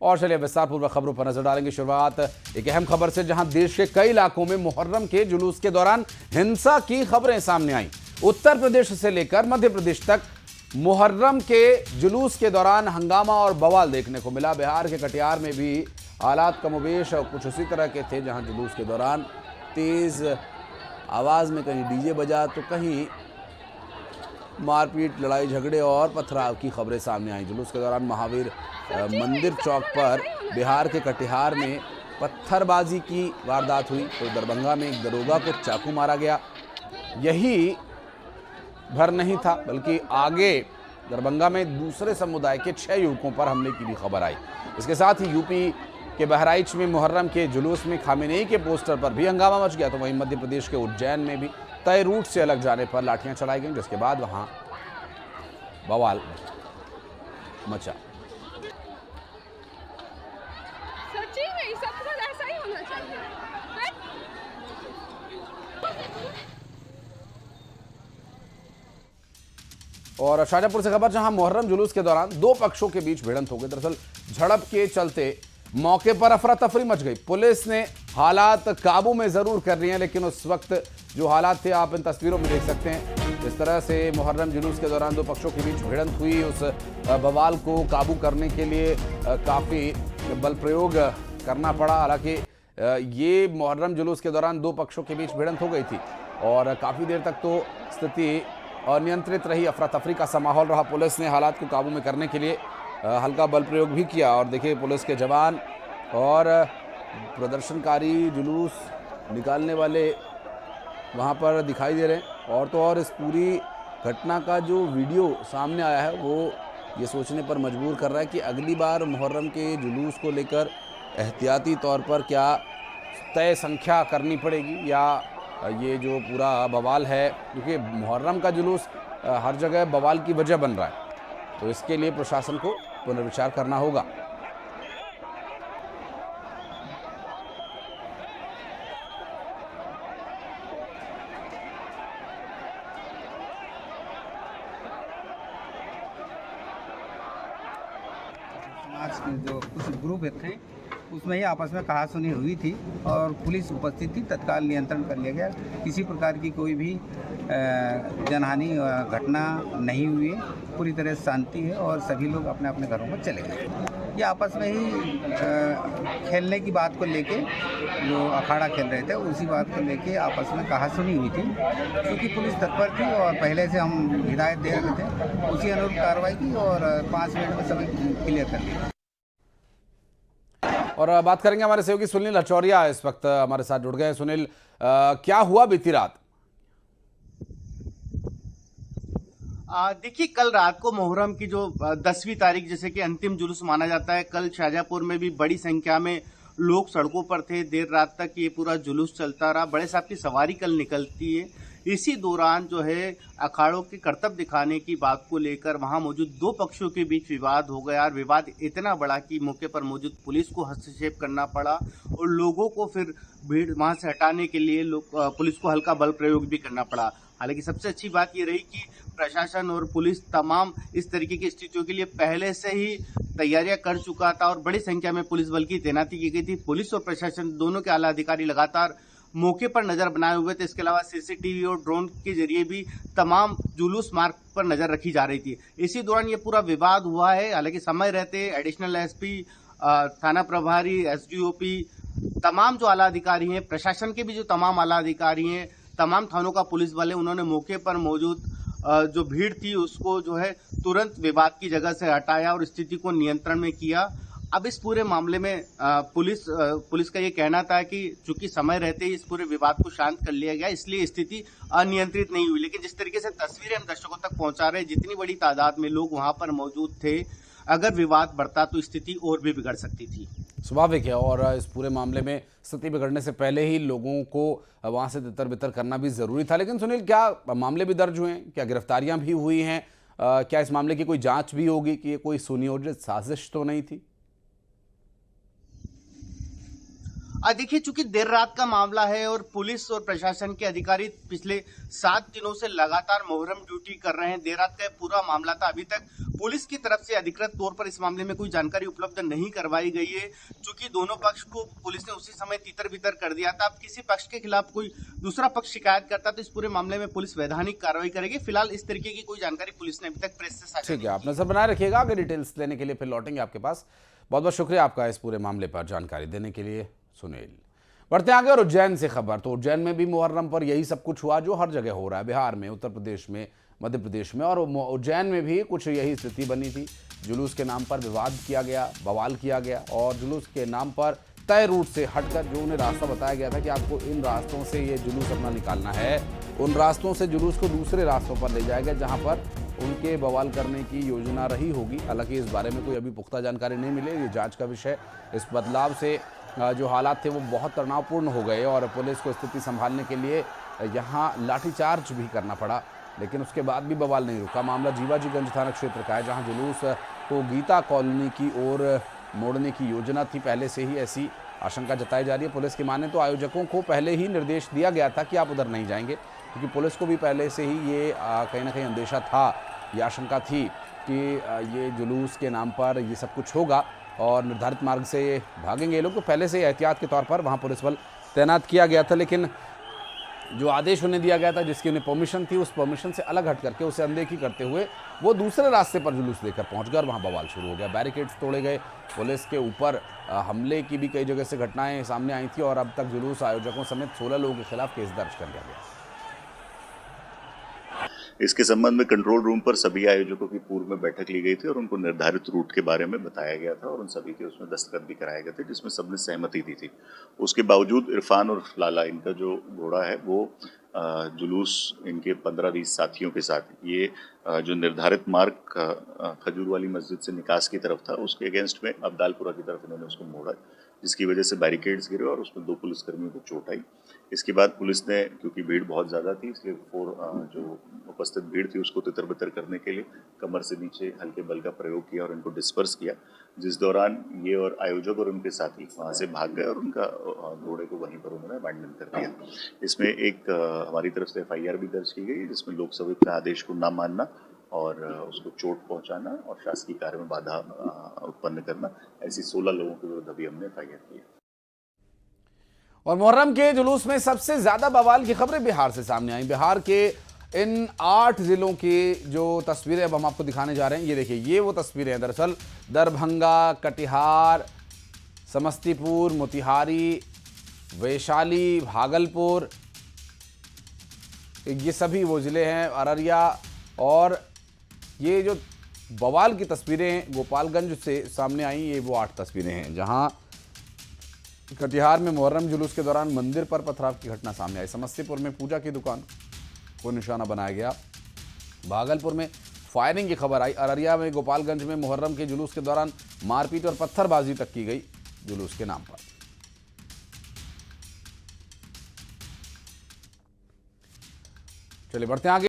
और चलिए विस्तारपूर्वक खबरों पर नजर डालेंगे। शुरुआत एक अहम खबर से, जहां देश के कई इलाकों में मुहर्रम के जुलूस के दौरान हिंसा की खबरें सामने आई। उत्तर प्रदेश से लेकर मध्य प्रदेश तक मुहर्रम के जुलूस के दौरान हंगामा और बवाल देखने को मिला। बिहार के कटिहार में भी हालात कमोबेश और कुछ उसी तरह के थे, जहां जुलूस के दौरान तेज आवाज में कहीं डीजे बजा तो कहीं मारपीट, लड़ाई झगड़े और पथराव की खबरें सामने आई। जुलूस के दौरान महावीर मंदिर चौक पर बिहार के कटिहार में पत्थरबाजी की वारदात हुई तो दरभंगा में एक दरोगा को चाकू मारा गया। यही भर नहीं था, बल्कि आगे दरभंगा में दूसरे समुदाय के 6 युवकों पर हमले की भी खबर आई। इसके साथ ही यूपी के बहराइच में मुहर्रम के जुलूस में खामेनेई के पोस्टर पर भी हंगामा मच गया। तो वहीं मध्य प्रदेश के उज्जैन में भी तय रूट से अलग जाने पर लाठियां चलाई गईं, जिसके बाद वहां बवाल मचा। सच्ची में सब कुछ ऐसा ही होना चाहिए। और शाहजहांपुर से खबर, जहां मुहर्रम जुलूस के दौरान 2 पक्षों के बीच भिड़ंत हो गई। दरअसल झड़प के चलते मौके पर अफरा तफरी मच गई। पुलिस ने हालात काबू में जरूर कर लिए हैं, लेकिन उस वक्त जो हालात थे आप इन तस्वीरों में देख सकते हैं। इस तरह से मुहर्रम जुलूस के दौरान 2 पक्षों के बीच भिड़ंत हुई। उस बवाल को काबू करने के लिए काफ़ी बल प्रयोग करना पड़ा। हालांकि ये मुहर्रम जुलूस के दौरान 2 पक्षों के बीच भिड़ंत हो गई थी और काफ़ी देर तक तो स्थिति अनियंत्रित रही। अफरा तफरी का सा माहौल रहा। पुलिस ने हालात को काबू में करने के लिए हल्का बल प्रयोग भी किया। और देखिए, पुलिस के जवान और प्रदर्शनकारी, जुलूस निकालने वाले वहाँ पर दिखाई दे रहे हैं। और तो और इस पूरी घटना का जो वीडियो सामने आया है वो ये सोचने पर मजबूर कर रहा है कि अगली बार मुहर्रम के जुलूस को लेकर एहतियाती तौर पर क्या तय संख्या करनी पड़ेगी, या ये जो पूरा बवाल है, क्योंकि मुहर्रम का जुलूस हर जगह बवाल की वजह बन रहा है, तो इसके लिए प्रशासन को पुनर्विचार करना होगा। समाज के जो कुछ ग्रुप थे उसमें ही आपस में कहासुनी हुई थी और पुलिस उपस्थित थी। तत्काल नियंत्रण कर लिया गया। किसी प्रकार की कोई भी जनहानि घटना नहीं हुई है। पूरी तरह शांति है और सभी लोग अपने अपने घरों में चले गए। ये आपस में ही खेलने की बात को लेके, जो अखाड़ा खेल रहे थे उसी बात को लेके आपस में कहासुनी हुई थी। क्योंकि पुलिस तत्पर थी और पहले से हम हिदायत दे रहे थे, उसी अनुरूप कार्रवाई की और 5 मिनट में सभी क्लियर कर दिया। और बात करेंगे, हमारे सहयोगी सुनील अचौरिया इस वक्त हमारे साथ जुड़ गए हैं। सुनील, क्या हुआ बीती रात? देखिए, कल रात को मुहर्रम की जो 10वीं तारीख जैसे कि अंतिम जुलूस माना जाता है, कल शाहजहांपुर में भी बड़ी संख्या में लोग सड़कों पर थे। देर रात तक ये पूरा जुलूस चलता रहा। बड़े साहब की सवारी कल निकलती है। इसी दौरान जो है अखाड़ों के कर्तव्य दिखाने की बात को लेकर वहां मौजूद 2 पक्षों के बीच विवाद हो गया और विवाद इतना बड़ा कि मौके पर मौजूद पुलिस को हस्तक्षेप करना पड़ा और लोगों को फिर भीड़ वहां से हटाने के लिए पुलिस को हल्का बल प्रयोग भी करना पड़ा। हालांकि सबसे अच्छी बात ये रही कि प्रशासन और पुलिस तमाम इस तरीके की स्थितियों के लिए पहले से ही तैयारियां कर चुका था और बड़ी संख्या में पुलिस बल की तैनाती की गई थी। पुलिस और प्रशासन दोनों के आला अधिकारी लगातार मौके पर नजर बनाए हुए थे। इसके अलावा सीसीटीवी और ड्रोन के जरिए भी तमाम जुलूस मार्ग पर नजर रखी जा रही थी। इसी दौरान ये पूरा विवाद हुआ है। हालांकि समय रहते एडिशनल एसपी, थाना प्रभारी, एसडीओपी, तमाम जो आला अधिकारी हैं, प्रशासन के भी जो तमाम आला अधिकारी हैं, तमाम थानों का पुलिस बल है, उन्होंने मौके पर मौजूद जो भीड़ थी उसको जो है तुरंत विवाद की जगह से हटाया और स्थिति को नियंत्रण में किया। अब इस पूरे मामले में पुलिस का ये कहना था कि चूंकि समय रहते ही इस पूरे विवाद को शांत कर लिया गया, इसलिए स्थिति अनियंत्रित नहीं हुई। लेकिन जिस तरीके से तस्वीरें हम दर्शकों तक पहुंचा रहे हैं, जितनी बड़ी तादाद में लोग वहां पर मौजूद थे, अगर विवाद बढ़ता तो स्थिति और भी बिगड़ सकती थी। स्वाभाविक है, और इस पूरे मामले में स्थिति बिगड़ने से पहले ही लोगों को वहां से तितर बितर करना भी जरूरी था। लेकिन सुनील, क्या मामले भी दर्ज हुए हैं? क्या गिरफ्तारियां भी हुई हैं? क्या इस मामले की कोई जांच भी होगी कि ये कोई सुनियोजित साजिश तो नहीं थी? देखिए, चूंकि देर रात का मामला है और पुलिस और प्रशासन के अधिकारी पिछले 7 दिनों से लगातार मुहर्रम ड्यूटी कर रहे हैं। देर रात का पूरा मामला था। अभी तक पुलिस की तरफ से अधिकृत तौर पर इस मामले में कोई जानकारी उपलब्ध नहीं करवाई गई है, चूंकि दोनों पक्ष को पुलिस ने उसी समय तितर बितर कर दिया था। अब किसी पक्ष के खिलाफ कोई दूसरा पक्ष शिकायत करता तो इस पूरे मामले में पुलिस वैधानिक कार्रवाई करेगी। फिलहाल इस तरीके की कोई जानकारी पुलिस ने अभी तक प्रेस से साझा ठीक है, आप नजर बनाए रखिएगा। आगे डिटेल्स लेने के लिए फिर लौटेंगे आपके पास। बहुत बहुत शुक्रिया आपका इस पूरे मामले पर जानकारी देने के लिए सुनील। बढ़ते आगे और उज्जैन से खबर। तो उज्जैन में भी मुहर्रम पर यही सब कुछ हुआ जो हर जगह हो रहा है, बिहार में, उत्तर प्रदेश में, मध्य प्रदेश में, और उज्जैन में भी कुछ यही स्थिति बनी थी। जुलूस के नाम पर विवाद किया गया, बवाल किया गया, और जुलूस के नाम पर तय रूट से हटकर जो उन्हें रास्ता बताया गया था कि आपको इन रास्तों से ये जुलूस अपना निकालना है, उन रास्तों से जुलूस को दूसरे रास्तों पर ले जाएगा जहाँ पर उनके बवाल करने की योजना रही होगी। हालांकि इस बारे में कोई अभी पुख्ता जानकारी नहीं मिली, ये जांच का विषय। इस बदलाव से जो हालात थे वो बहुत तनावपूर्ण हो गए और पुलिस को स्थिति संभालने के लिए यहाँ लाठीचार्ज भी करना पड़ा, लेकिन उसके बाद भी बवाल नहीं रुका। मामला जीवाजीगंज थाना क्षेत्र का है, जहाँ जुलूस को गीता कॉलोनी की ओर मोड़ने की योजना थी। पहले से ही ऐसी आशंका जताई जा रही है। पुलिस की माने तो आयोजकों को पहले ही निर्देश दिया गया था कि आप उधर नहीं जाएंगे, क्योंकि पुलिस को भी पहले से ही ये कहीं ना कहीं अंदेशा था, ये आशंका थी कि ये जुलूस के नाम पर ये सब कुछ होगा और निर्धारित मार्ग से भागेंगे ये लोग। तो पहले से एहतियात के तौर पर वहाँ पुलिस बल तैनात किया गया था, लेकिन जो आदेश उन्हें दिया गया था, जिसकी उन्हें परमिशन थी, उस परमिशन से अलग हट करके उसे अनदेखी करते हुए वो दूसरे रास्ते पर जुलूस लेकर पहुंच गए और वहां बवाल शुरू हो गया। बैरिकेड्स तोड़े गए, पुलिस के ऊपर हमले की भी कई जगह से घटनाएं सामने आई थी और अब तक जुलूस आयोजकों समेत 16 लोगों के खिलाफ केस दर्ज कर लिया गया। इसके संबंध में कंट्रोल रूम पर सभी आयोजकों की पूर्व में बैठक ली गई थी और उनको निर्धारित रूट के बारे में बताया गया था और उन सभी के उसमें दस्तखत भी कराए गए थे, जिसमें सबने सहमति दी थी। उसके बावजूद इरफान और लाला, इनका जो घोड़ा है, वो जुलूस इनके 15-20 साथियों के साथ ये जो निर्धारित मार्ग खजूर वाली मस्जिद से निकास की तरफ था, उसके अगेंस्ट में अब्दालपुरा की तरफ इन्होंने उसको मोड़ा, जिसकी वजह से बैरिकेड्स गिरे और उसमें 2 पुलिसकर्मियों को चोट आई। इसके बाद पुलिस ने, क्योंकि भीड़ बहुत ज़्यादा थी, इसलिए जो उपस्थित भीड़ थी उसको तितर बितर करने के लिए कमर से नीचे हल्के बल का प्रयोग किया और इनको डिस्पर्स किया, जिस दौरान ये और आयोजक और उनके साथी वहाँ से भाग गए और उनका घोड़े को वहीं पर उन्होंने अबैंडन कर दिया। इसमें एक हमारी तरफ से FIR भी दर्ज की गई, जिसमें लोक सेवक के आदेश को न मानना और उसको चोट पहुंचाना और शासकीय कार्य में बाधा उत्पन्न करना, ऐसी 16 लोगों के विरुद्ध अभी हमने FIR किया। और मुहर्रम के जुलूस में सबसे ज्यादा बवाल की खबरें बिहार से सामने आई। बिहार के इन 8 जिलों की जो तस्वीरें अब हम आपको दिखाने जा रहे हैं, ये देखिए, ये वो तस्वीरें हैं। दरअसल दरभंगा, कटिहार, समस्तीपुर, मोतिहारी, वैशाली, भागलपुर, ये सभी वो जिले हैं, अररिया। और ये जो बवाल की तस्वीरें गोपालगंज से सामने आई, ये वो 8 तस्वीरें हैं, जहां कटिहार में मुहर्रम जुलूस के दौरान मंदिर पर पथराव की घटना सामने आई। समस्तीपुर में पूजा की दुकान को निशाना बनाया गया। भागलपुर में फायरिंग की खबर आई। अररिया में, गोपालगंज में मुहर्रम के जुलूस के दौरान मारपीट और पत्थरबाजी तक की गई जुलूस के नाम पर। चलिए बढ़ते हैं आगे।